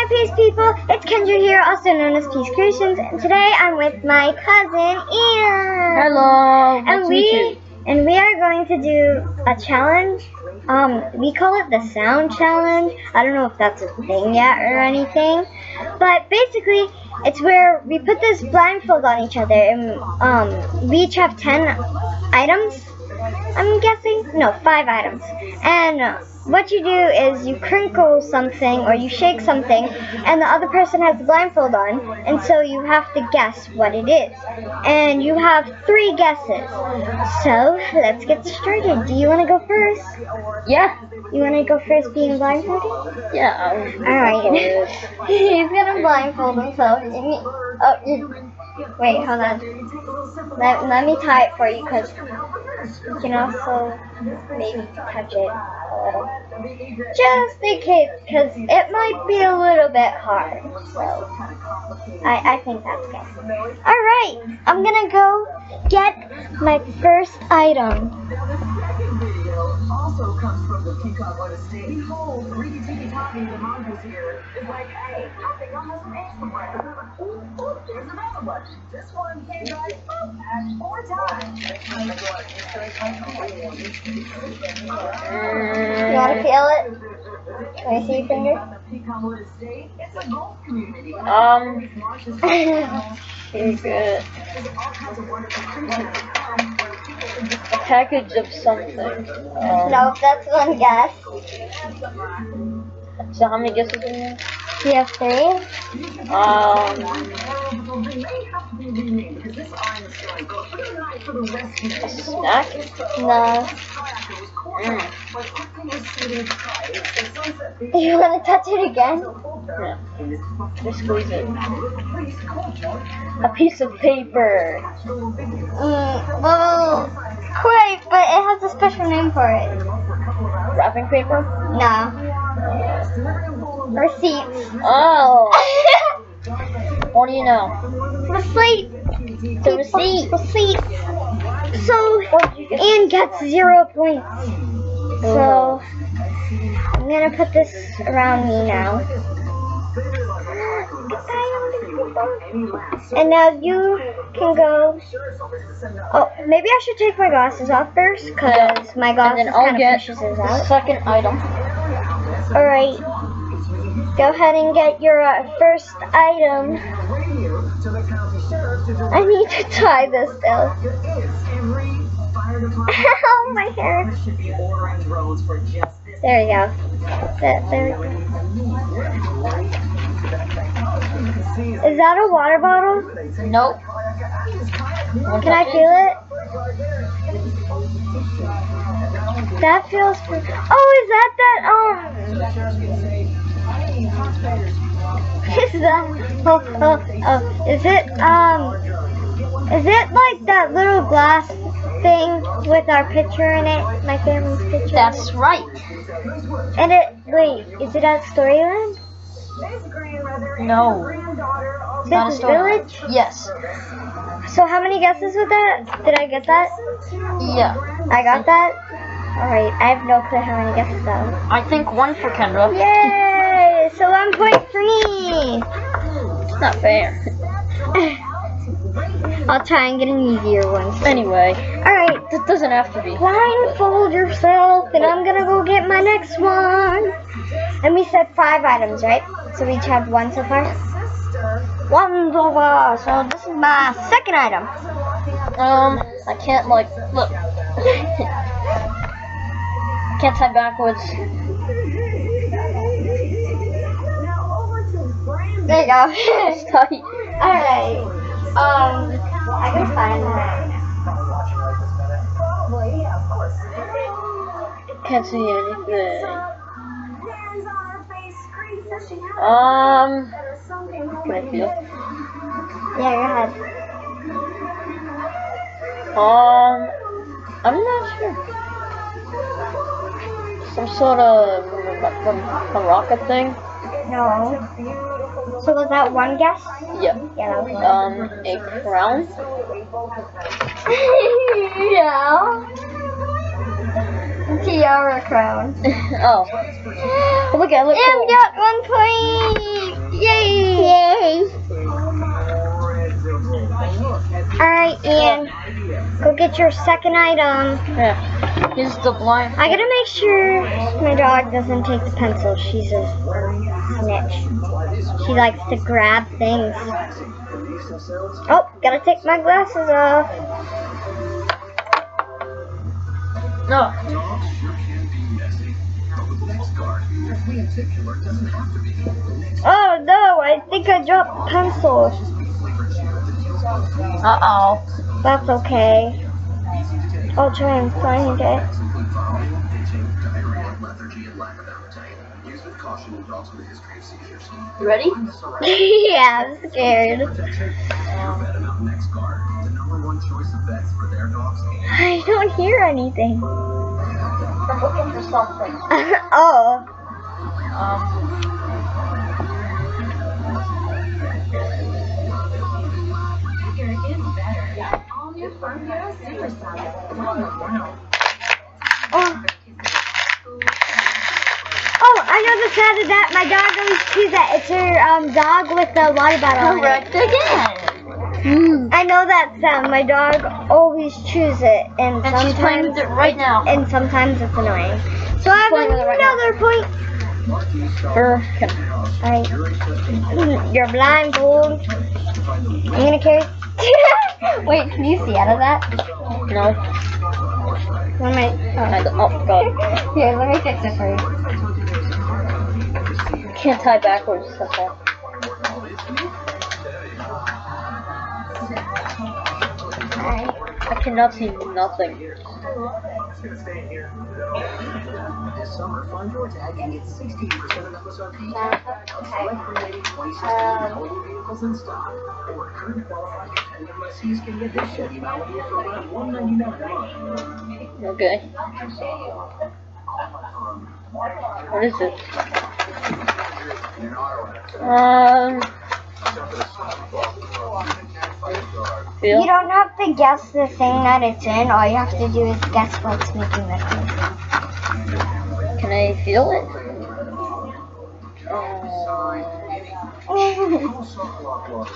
my Peace people, it's Kendra here, also known as Peace Creations, and today I'm with my cousin Ian. Hello. And we are going to do a challenge. We call it the sound challenge. I don't know if that's a thing yet or anything, but basically it's where we put this blindfold on each other, and we each have 10 items. I'm guessing? No, 5 items. And what you do is you crinkle something or you shake something, and the other person has the blindfold on, and so you have to guess what it is. And you have 3 guesses. So let's get started. Do you want to go first? Yeah. You want to go first being blindfolded? Yeah. Alright. He's going to blindfold himself. Wait, hold on. Let me tie it for you, because you can also maybe touch it a little. Just in case, because it might be a little bit hard. So, I think that's good. Alright, I'm gonna go get my first item. Also comes from the Peacock on the stage. Behold, Ricky Tiki Tommy, the mongoose here, is like, hey, I think I'll have some eggs for breakfast. Ooh, there's another one. This one came by at 4 times. You want to feel it? Can I see your finger? It's a golf community. Very good. A package of something. No, that's one guess. So how many guesses in there? Do you have 3? A snack? No. You want to touch it again? Yeah. Just squeeze it. A piece of paper. Well, quite, but it has a special name for it. Wrapping paper? No. Receipts. Oh. What do you know? Receipt. The receipt. Receipt. So, Ian gets 0 points. So, I'm gonna put this around me now. And now you can go. Oh, maybe I should take my glasses off first, because my glasses kind of pushes us the out. second item. Alright. Go ahead and get your first item. I need to tie this still. Ow, my hair. There we go. There we go. Is that a water bottle? Nope. Can I feel it? That feels. Oh, is that? Is that? Oh. Is it like that little glass thing with our picture in it? My family's picture. That's right. And wait, is it at Storyland? No. Not a This story. Village? Yes. So how many guesses with that? Did I get that? Yeah. I got that? Alright, I have no clue how many guesses that was. I think 1 for Kendra. Yay! So 1 point for me! It's not fair. I'll try and get an easier one. Anyway, Alright, this doesn't have to be. blindfold yourself, and I'm gonna go get my next one. And we said 5 items, right? So we each have 1 so far? 1 so far. So this is my second item. I can't look. Can't tie backwards. There you go. It's tight. Alright. I can find that. Can't see anything. Can I feel? Yeah, your head. I'm not sure. Some sort of a rocket thing. No. So was that 1 guess? Yeah. Yeah, that was 1. A crown. Yeah. Tiara crown. Oh. Look at it. And got 1 point. get your second item. Yeah. Here's the blind. I gotta make sure my dog doesn't take the pencil. She's a snitch. She likes to grab things. Oh, gotta take my glasses off. No. Oh no, I think I dropped the pencil. Uh-oh. That's okay. I'll try and find it. You ready? Yeah, I'm scared. I don't hear anything. I'm looking for something. Oh. Oh, I know the sound of that. My dog always chews that. It's her dog with the water bottle on it. Correct again. I know that sound. My dog always chews it, and she's playing with it right now. And sometimes it's annoying. So I have playing with it right another point. Alright. You're blindfold. I'm gonna carry. Wait, can you see out of that? No. Let me. Oh god. Here, let me fix it for you. Can't tie backwards. That's all. Alright. I cannot see nothing. This summer, find your tag and get 16% of MSRP. Vehicles in stock. Or current qualified dependent lessees can get this Chevy Malibu for around $199 a month. Okay. What is it? Feel? You don't have to guess the thing that it's in. All you have to do is guess what's making the noise. Can I feel it?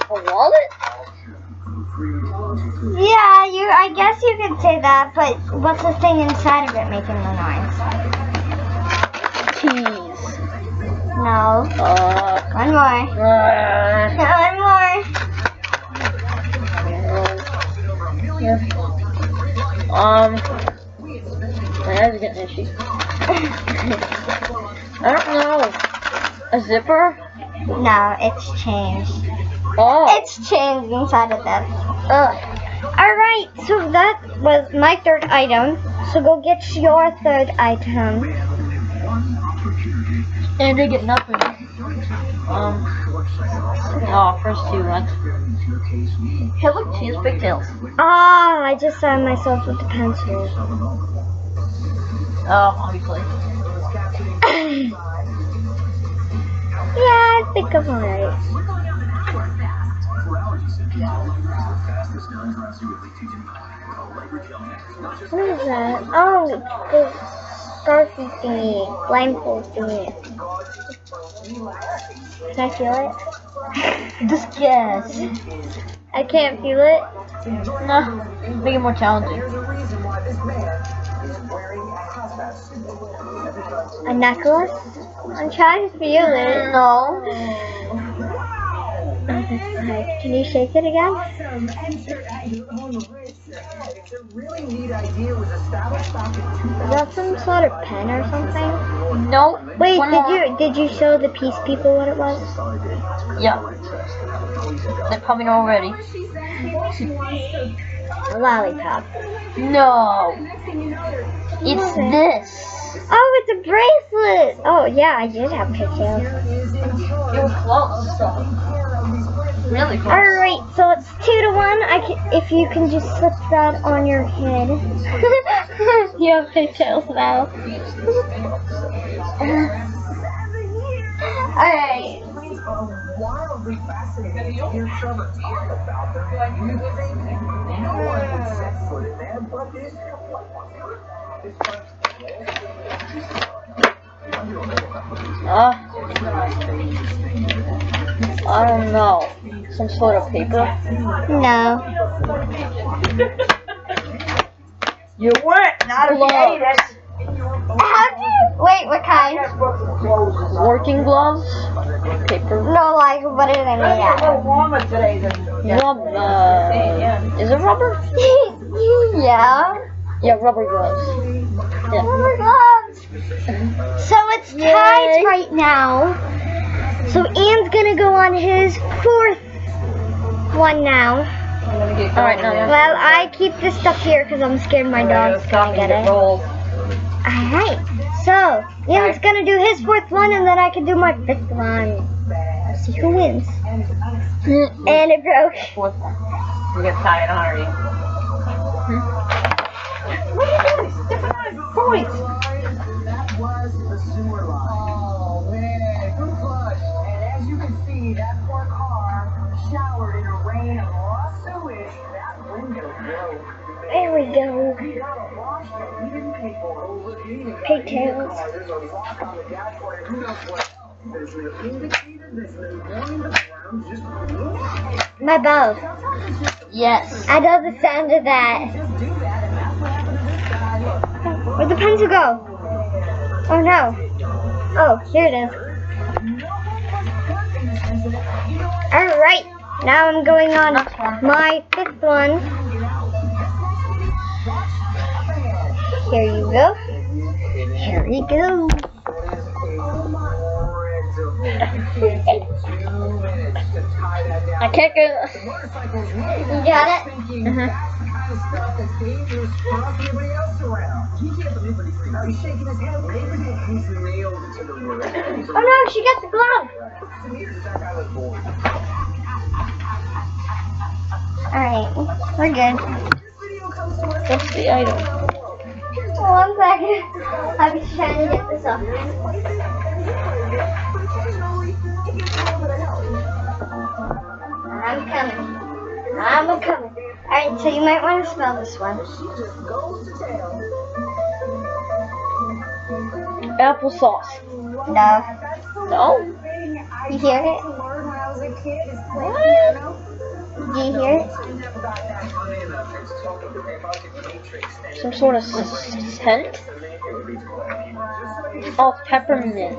A wallet? Yeah, I guess you could say that, but what's the thing inside of it making the noise? Keys. No. One more. One more. My eyes are getting itchy. I don't know. A zipper? No, it's changed. Oh. It's changed inside of that. Alright, so that was my third item. So go get your third item. And I get nothing. First two ones. Hey, look, she has pigtails. Ah, I just saw myself with the pencil. Oh, obviously. Yeah, I think I'm alright. What is that? Oh, the scarfy thingy, blindfold thingy. Can I feel it? Just guess. I can't feel it. No, make it more challenging. A necklace? I'm trying to feel it. No. Can you shake it again? Is that some sort of pen or something? No. Wait, did you show the peace people what it was? Yeah. They're coming already. A lollipop. No. It's this. Oh, it's a bracelet. Oh yeah, I did have pigtails. You're close. Really close. Alright, so it's 2-1. If you can just slip that on your head. You have pigtails now. Alright. Wildly fascinating to hear Trevor talk about them. You think no one would set foot in there, but this. I don't know. Some sort of paper? No. You went, not if you ate it. How do you? Wait, what kind? Working gloves. Paper. No, like, what are they made A little out warmer today than Is it rubber? of? Yeah. Yeah, rubber gloves. Yeah. Rubber gloves. So it's tied right now. So Ian's gonna go on his 4th one now. Alright, now. Well, I keep this stuff here because I'm scared my dog's gonna get it. Alright, so Ian's gonna do his 4th one and then I can do my 5th one. See who wins. And it broke. Fourth one. You get tied on, are you? What are you doing? Stepping on his points. That was the sewer line. Oh man, good flush. And as you can see, that poor car showered in a rain of raw sewage. That window broke. There we go. He got a wash that he didn't pay for. Pigtails. There's a lock on the dashboard and who knows what else. There's an indicator that's been warning the ground just My bow. Yes. I love the sound of that. do that, and that's what happened to this guy. Look, Where'd the pencil go? Oh no. Oh, here it is. Alright, now I'm going on my 5th one. Here you go. Here you go. I can't get. You got it? Oh no, she got the glove. Alright, we're good. What's the item? 1 second. I'm just trying to get this off. I'm coming. I'm coming. Alright, so you might want to smell this one. Applesauce. No. No? You hear it? What? Do you hear it? Some sort of scent? Oh, peppermint.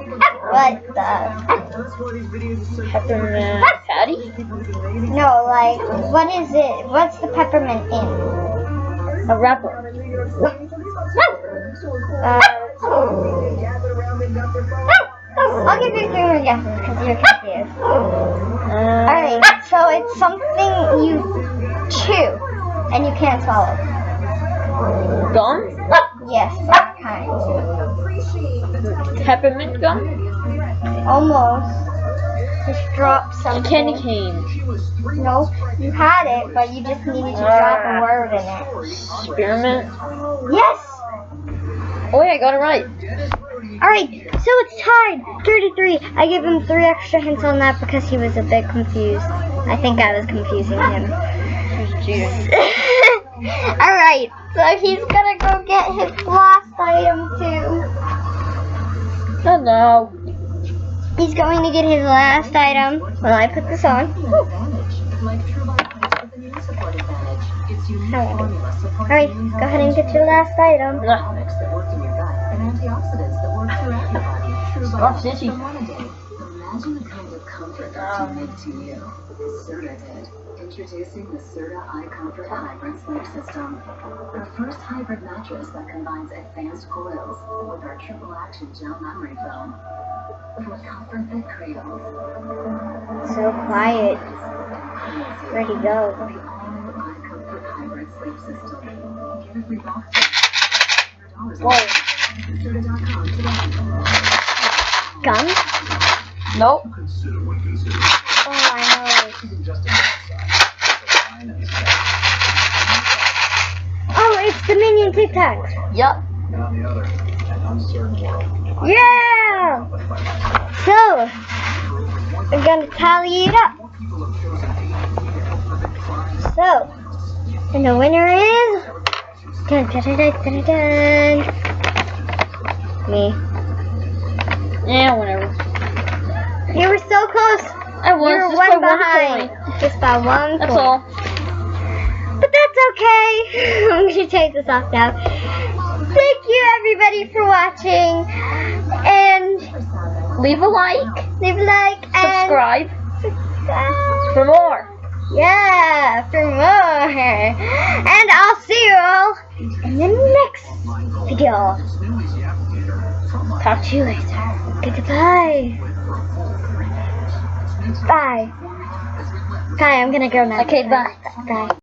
What the? Peppermint patty? No, like, what is it? What's the peppermint in? A wrapper. I'll give you 3 more guesses because you're confused. Alright, so it's something you chew and you can't swallow. Gum? Yes, that kind. Peppermint gum? Almost. Just drop something. A candy cane. No, you had it, but you just needed to drop a word in it. Spearmint? Yes! Oh yeah, I got it right. Alright, so it's tied. 33. I gave him 3 extra hints on that because he was a bit confused. I think I was confusing him. Alright, so he's gonna go get his last item too. Hello. He's going to get his last item when I put this on. Alright, go ahead and get your last item. Oh, Stitchy. Imagine the kind of comfort that you make to you. Serta did. Introducing the Serta iComfort Hybrid Sleep System. The first hybrid mattress that combines advanced coils with our triple action gel memory foam. For comfort that cradles. So quiet. Where'd he go? The all-iComfort Hybrid Sleep System. Get a free box. $100 Whoa. Serta.com today. Gun? Nope. Oh, I know. Oh, it's the Minion Tic Tacs. Yup. Yeah! So, we're gonna tally it up. So, and the winner is dun, dun, dun, dun, dun, dun. Me. Yeah, whatever. You were so close. I was You were just one by 1 behind. point. Just by 1 That's point. all. But that's Okay, I'm gonna take this off now. Thank you everybody for watching, and Leave a like, leave a like and subscribe subscribe. for more. Yeah, for more. And I'll see you all in the next video. Talk to you later. Okay, goodbye. Bye. Bye, I'm gonna go now. Okay, bye. Bye.